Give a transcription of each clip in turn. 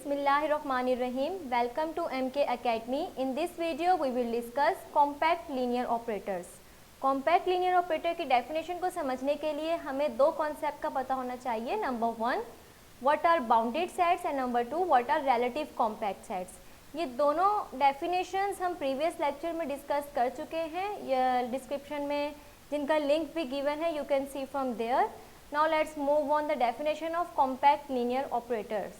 Bismillahirrahmanirrahim. Welcome to MK Academy. In this video we will discuss compact linear operators. Compact linear operator की definition को समझने के लिए हमें दो concept का पता होना चाहिए. Number 1, what are bounded sets and number 2, what are relative compact sets. ये दोनों definitions हम previous lecture में discuss कर चुके हैं. ये description में जिनका link भी given है, you can see from there. Now let's move on the definition of compact linear operators.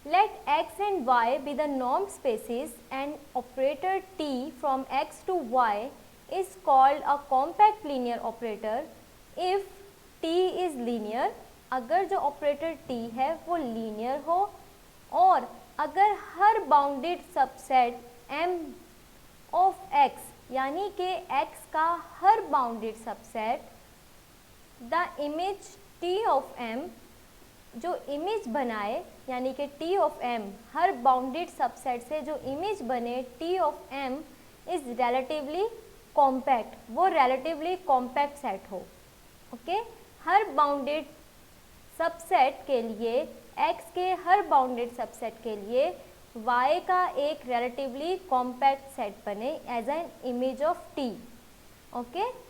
Let x and y be the norm spaces and operator t from x to y is called a compact linear operator if t is linear, अगर जो operator t है वो linear हो और अगर हर bounded subset m of x यानी कि x का हर bounded subset the image t of m जो इमेज बनाए यानी कि t of m her bounded subset से जो इमेज बने t of m is relatively compact, वो रिलेटिवली कॉम्पैक्ट सेट हो. ओके, हर बाउंडेड सबसेट के लिए x के हर बाउंडेड सबसेट के लिए y का एक रिलेटिवली कॉम्पैक्ट सेट बने as an image of t. Okay,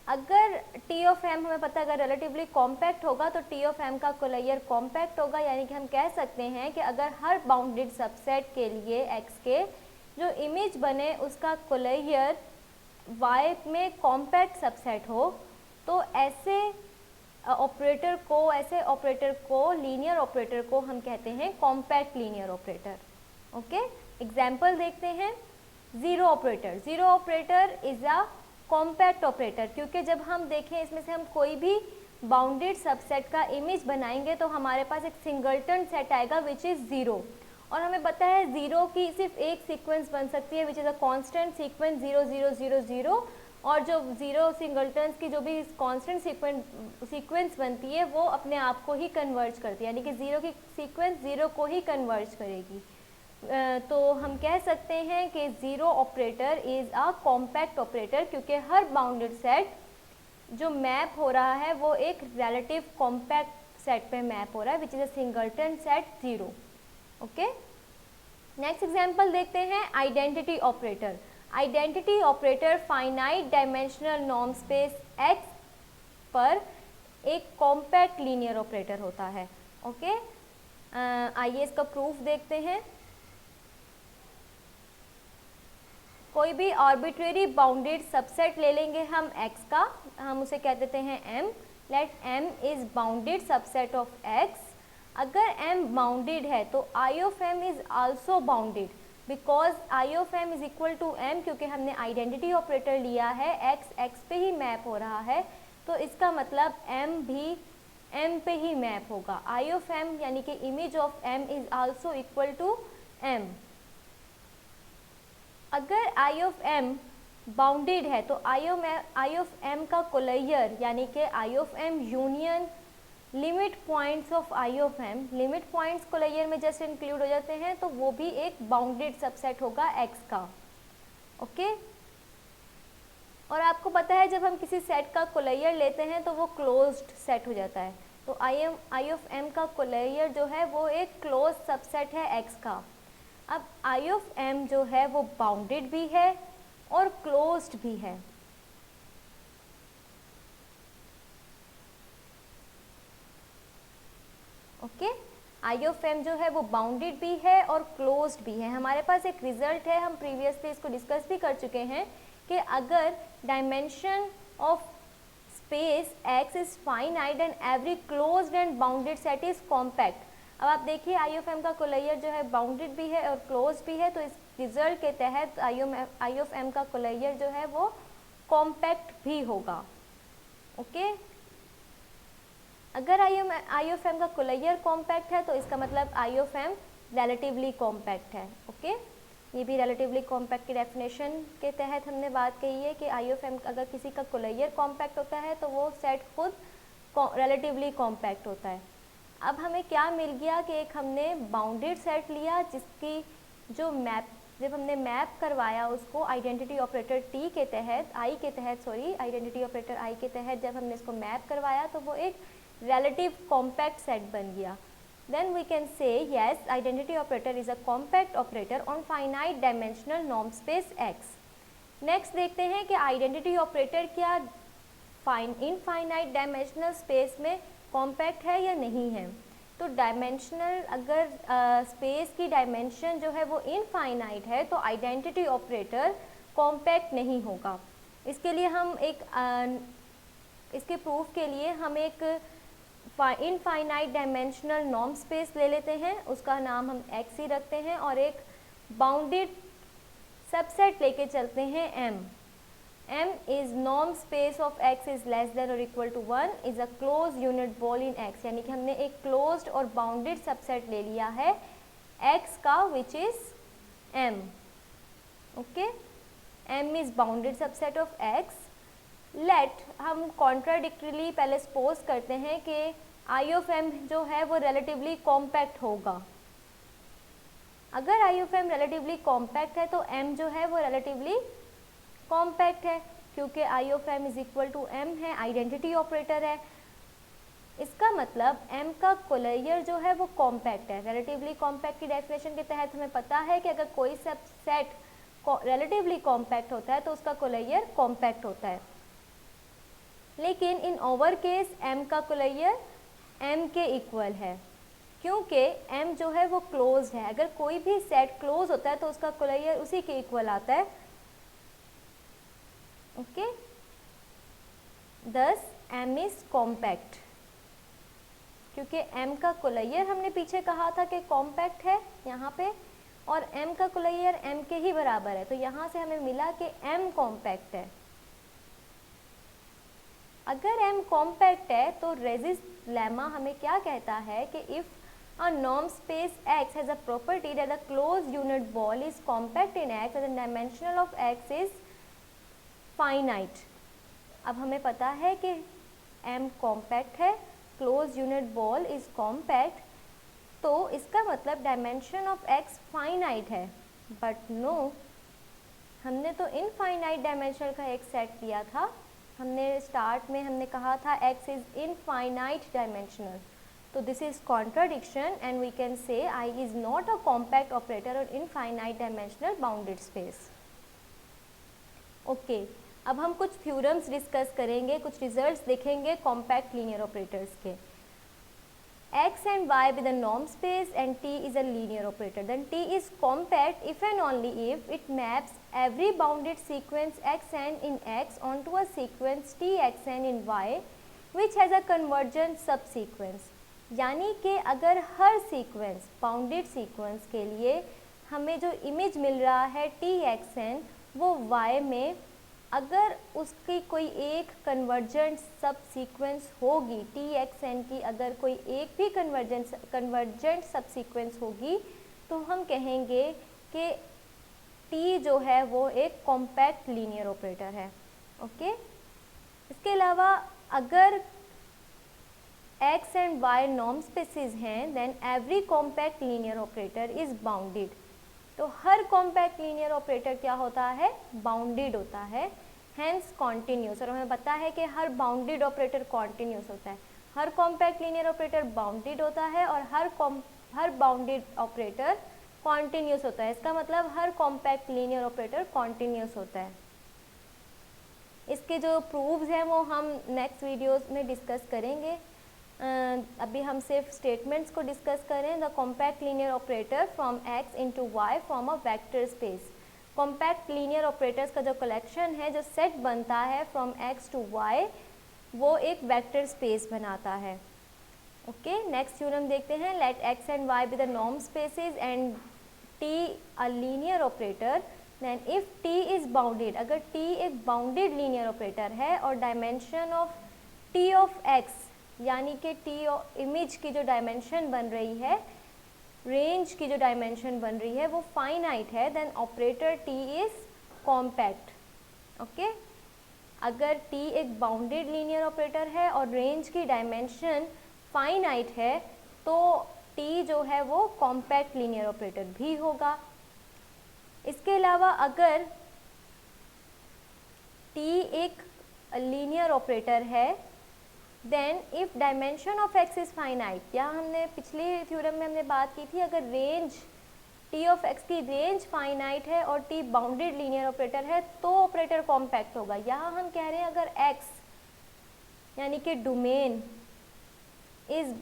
अगर t ऑफ m हमें पता है अगर रिलेटिवली कॉम्पैक्ट होगा तो t ऑफ m का कोलाइयर कॉम्पैक्ट होगा, यानी कि हम कह सकते हैं कि अगर हर बाउंडेड सबसेट के लिए x के जो इमेज बने उसका कोलाइयर y में कॉम्पैक्ट सबसेट हो तो ऐसे ऑपरेटर को लीनियर ऑपरेटर को हम कहते हैं compact linear operator. Okay, example देखते हैं. Zero operator is a compact operator, क्योंकि जब हम देखें इसमें से हम कोई भी बाउंडेड सबसेट का इमेज बनाएंगे तो हमारे पास एक सिंगलटन सेट आएगा विच इज़ ज़ीरो, और हमें पता है ज़ीरो की सिर्फ एक सीक्वेंस बन सकती है which is a constant sequence 0 0 0 0, और जो ज़ीरो सिंगलटन्स की जो भी कांस्टेंट सीक्वेंस बनती है वो अपने आप को ही कन्वर्ज करती है, यानी कि ज़ीरो की सीक्वेंस ज़ीरो को ही कन्वर्ज करेगी. तो हम कह सकते हैं कि zero operator is a compact operator क्योंकि हर बाउंडेड सेट जो मैप हो रहा है वो एक रिलेटिव कॉम्पैक्ट सेट पे मैप हो रहा है which is a singleton set zero. Okay, next example देखते हैं. Identity operator finite dimensional norm space x पर एक कॉम्पैक्ट लीनियर ऑपरेटर होता है. ओके, आइए इसका प्रूफ देखते हैं. कोई भी आर्बिट्रेरी बाउंडेड सबसेट ले लेंगे हम x का, हम उसे कह देते हैं m. Let m is bounded subset of x. अगर m बाउंडेड है तो i of m is also bounded because i of m is equal to m, क्योंकि हमने आइडेंटिटी ऑपरेटर लिया है x पे ही मैप हो रहा है तो इसका मतलब m भी m पे ही मैप होगा. i ऑफ m यानी कि image of m is also equal to m. अगर i ऑफ m बाउंडेड है तो i ऑफ m का कोलाइयर यानी कि i of m union limit points of i of m, limit points कोलाइयर में जैसे इंक्लूड हो जाते हैं तो वो भी एक बाउंडेड सबसेट होगा x का. ओके, और आपको पता है जब हम किसी सेट का कोलाइयर लेते हैं तो वो क्लोज्ड सेट हो जाता है, तो i ऑफ m का कोलाइयर जो है वो एक क्लोज सबसेट है x का. अब i ऑफ m जो है वो बाउंडेड भी है और क्लोज्ड भी है. ओके, i ऑफ m जो है वो बाउंडेड भी है और क्लोज्ड भी है. हमारे पास एक रिजल्ट है, हम प्रीवियसली इसको डिस्कस भी कर चुके हैं कि अगर dimension of space x is finite and every closed end bounded set is compact. अब आप देखिए i ऑफ m का कोलाइयर जो है बाउंडेड भी है और क्लोज भी है, तो इस रिजल्ट के तहत i ऑफ m का कोलाइयर जो है वो कॉम्पैक्ट भी होगा. ओके, अगर i ऑफ m का कोलाइयर कॉम्पैक्ट है तो इसका मतलब i of m relatively compact है. ओके, ये भी रिलेटिवली कॉम्पैक्ट की डेफिनेशन के तहत हमने बात कही है कि i ऑफ m अगर किसी का कोलाइयर कॉम्पैक्ट होता है तो वो सेट खुद रिलेटिवली कॉम्पैक्ट होता है. अब हमें क्या मिल गया कि एक हमने बाउंडेड सेट लिया जिसकी जो मैप जब हमने मैप करवाया उसको आइडेंटिटी ऑपरेटर t के तहत आइडेंटिटी ऑपरेटर i के तहत जब हमने इसको मैप करवाया तो वो एक रिलेटिव कॉम्पैक्ट सेट बन गया. then we can say yes, identity operator is a compact operator on finite dimensional norm space X. Next देखते हैं कि आइडेंटिटी ऑपरेटर क्या इनफाइनाइट डायमेंशनल स्पेस में कॉम्पैक्ट है या नहीं है। तो डायमेंशनल अगर स्पेस की डायमेंशन जो है वो इनफाइनाइट है तो आइडेंटिटी ऑपरेटर कॉम्पैक्ट नहीं होगा। इसके लिए हम इसके प्रूफ के लिए हम एक इनफाइनाइट डायमेंशनल नॉर्म स्पेस ले लेते हैं, उसका नाम हम x ही रखते हैं, और एक बाउंडेड सबसेट लेके चलते हैं m is norm space of x is less than और equal to 1 is a close unit ball in x, यानी कि हमने एक क्लोज्ड और बाउंडेड सबसेट ले लिया है x का which is m। Okay, m is bounded subset of x। Let हम कॉन्ट्राडिक्टरीली पहले सपोज करते हैं कि आई ऑफ एम जो है वो रिलेटिवली कॉम्पैक्ट होगा। अगर आई ऑफ एम रिलेटिवली कॉम्पैक्ट है तो m जो है वो रिलेटिवली कॉम्पैक्ट है, क्योंकि I of M is equal to m है, आइडेंटिटी ऑपरेटर है। इसका मतलब m का कोलेयर जो है वो कॉम्पैक्ट है। रिलेटिवली कॉम्पैक्ट की डेफिनेशन के तहत हमें पता है कि अगर कोई सबसेट रिलेटिवली कॉम्पैक्ट होता है तो उसका कोलेयर कॉम्पैक्ट होता है। लेकिन इन ओवर केस m का कोलेयर m के इक्वल है, क्योंकि m जो है वो क्लोज है। अगर कोई भी सेट क्लोज होता है तो उसका कोलेयर उसी के इक्वल आता है। ओके, दस m इज कॉम्पैक्ट, क्योंकि m का कोलेयर हमने पीछे कहा था कि कॉम्पैक्ट है यहाँ पे, और m का कोलेयर m के ही बराबर है, तो यहाँ से हमें मिला कि m कॉम्पैक्ट है। अगर m कॉम्पैक्ट है तो रेजिस्ट लेमा हमें क्या कहता है कि if a norm space x has a property that the close unit ball is compact in x and the dimensional of x is finite. अब हमें पता है कि m कॉम्पैक्ट है, close unit ball is compact, तो इसका मतलब dimension of x finite है। बट नो, हमने तो इनफाइनाइट डायमेंशन का एक सेट दिया था। हमने स्टार्ट में हमने कहा था x इज इनफाइनाइट डायमेंशनल, तो this is contradiction and we can say I is not a compact operator on infinite dimensional bounded space. Okay, अब हम कुछ थ्योरम्स डिस्कस करेंगे, कुछ रिजल्ट्स देखेंगे कॉम्पैक्ट लीनियर ऑपरेटर्स के। x and y with a norm space and t is a linear operator, then t is compact if and only if it maps every bounded sequence xn in x onto a sequence txn in y which has a convergent subsequence। यानी कि अगर हर sequence bounded sequence के लिए हमें जो image मिल रहा है txn वो y में अगर उसकी कोई एक कन्वर्जेंट सब सीक्वेंस होगी, txn की अगर कोई एक भी कन्वर्जेंट सब सीक्वेंस होगी तो हम कहेंगे कि t जो है वो एक कॉम्पैक्ट लीनियर ऑपरेटर है। ओके, इसके अलावा अगर x and y norm spaces हैं then every compact linear operator is bounded. तो हर कॉम्पैक्ट लीनियर ऑपरेटर क्या होता है, बाउंडेड होता है, हैंस कॉन्टिन्यूस। और हमें पता है कि हर बाउंडेड ऑपरेटर कॉन्टिन्यूस होता है। हर कॉम्पैक्ट लीनियर ऑपरेटर बाउंडेड होता है और हर बाउंडेड ऑपरेटर कॉन्टिन्यूस होता है। इसका मतलब हर कॉम्पैक्ट लीनियर ऑपरेटर कॉन्टिन्यूस होता है। इसके जो प्रूफ्स हैं वो हम नेक्स्ट वीडियोस में डिस्कस करेंगे। अभी हम सिर्फ स्टेटमेंट्स को डिस्कस करें। The compact linear operator from x into y from a vector space. Compact linear operators का जो कलेक्शन है, जो सेट बनता है फ्रॉम x टू y, वो एक वेक्टर स्पेस बनाता है। ओके, नेक्स्ट थ्योरम देखते हैं। Let x and y be the norm spaces and t a linear operator, then if t is bounded, अगर t एक बाउंडेड लीनियर ऑपरेटर है और dimension of t of x यानी कि t इमेज की जो डायमेंशन बन रही है, रेंज की जो डायमेंशन बन रही है वो फाइनाइट है, then operator t is compact. Okay, अगर t एक बाउंडेड लीनियर ऑपरेटर है और रेंज की डायमेंशन फाइनाइट है तो t जो है वो कॉम्पैक्ट लीनियर ऑपरेटर भी होगा। इसके अलावा अगर t एक लीनियर ऑपरेटर है then if dimension of x is finite, या हमने पिछले थ्योरम में हमने बात की थी, अगर रेंज टी ऑफ एक्स की रेंज फाइनाइट है और टी बाउंडेड लीनियर ऑपरेटर है तो ऑपरेटर कॉम्पैक्ट होगा। यहाँ हम कह रहे हैं अगर एक्स यानी कि domain is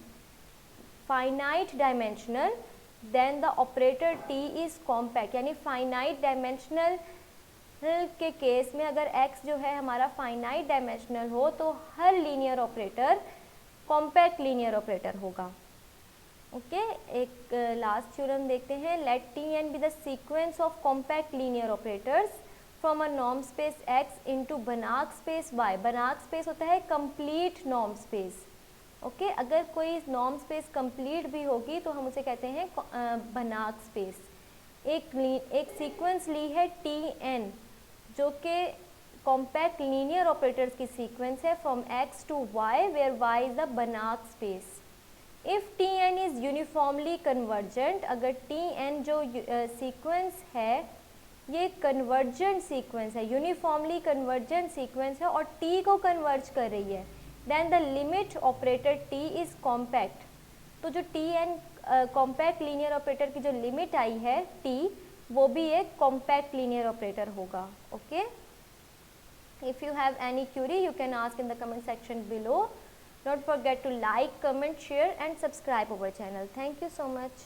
finite dimensional then the operator T is compact, यानी फाइनाइट डायमेंशनल के केस में अगर x जो है हमारा फाइनाइट डायमेंशनल हो तो हर linear operator compact linear operator होगा। ओके, एक लास्ट थ्योरम देखते हैं। Let T N be the sequence of compact linear operators from a norm space x into Banach space y। Banach space होता है complete norm space. Okay, अगर कोई norm space complete भी होगी तो हम उसे कहते हैं बनार्क स्पेस। एक सीक्वेंस ली है टी एन जो कि कॉम्पैक्ट लीनियर ऑपरेटर्स की सीक्वेंस है from x to y where y is the Banach space. If T N is uniformly convergent, अगर टी एन जो सीक्वेंस है ये कन्वर्जेंट सीक्वेंस है, यूनिफॉर्मली कन्वर्जेंट सीक्वेंस है और टी को कन्वर्ज कर रही है, then the limit operator T is compact. तो जो T N compact linear operator की जो लिमिट आई है टी, वो भी एक कॉम्पैक्ट लीनियर ऑपरेटर होगा। Okay, if you have any Curie you can ask in the comment section below. Don't forget to like, comment, share and subscribe our channel. Thank you so much.